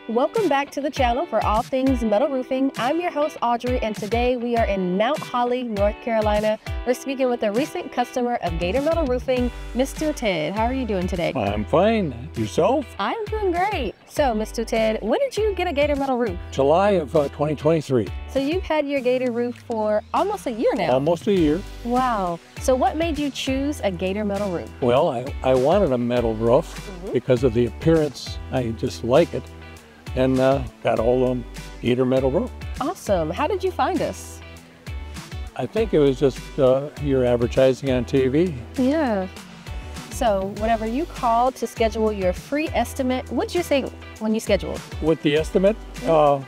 Welcome back to the channel for all things metal roofing. I'm your host, Audrey, and today we are in Mount Holly, North Carolina. We're speaking with a recent customer of Gator Metal Roofing, Mr. Ted. How are you doing today? I'm fine. Yourself? I'm doing great. So, Mr. Ted, when did you get a Gator Metal roof? July of 2023. So you've had your Gator roof for almost a year now. Almost a year. Wow. So what made you choose a Gator Metal roof? Well, I wanted a metal roof because of the appearance. I just like it. And got all of Gator Metal roof. Awesome. How did you find us? I think it was just your advertising on TV. Yeah. So whenever you called to schedule your free estimate, what did you think when you scheduled? With the estimate, that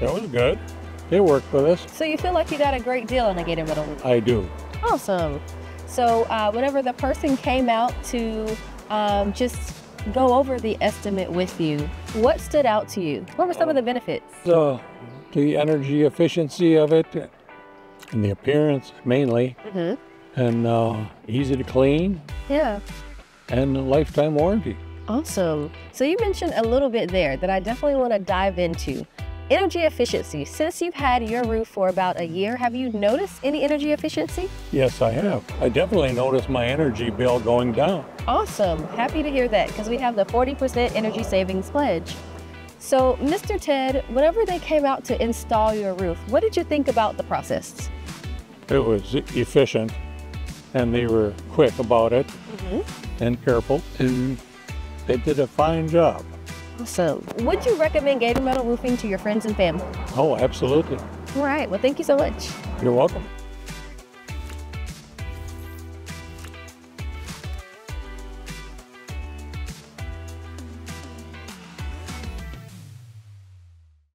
was good. They worked with us. So you feel like you got a great deal on a Gator Metal roof? I do. Awesome. So whenever the person came out to just go over the estimate with you, what stood out to you? What were some of the benefits? The energy efficiency of it and the appearance mainly. And easy to clean. Yeah. And a lifetime warranty. Awesome. So you mentioned a little bit there that I definitely want to dive into. Energy efficiency. Since you've had your roof for about a year, have you noticed any energy efficiency? Yes, I have. I definitely noticed my energy bill going down. Awesome. Happy to hear that because we have the 40% energy savings pledge. So, Mr. Ted, whenever they came out to install your roof, what did you think about the process? It was efficient and they were quick about it and careful, and they did a fine job. Awesome. Would you recommend Gator Metal Roofing to your friends and family? Oh, absolutely. All right. Well, thank you so much. You're welcome.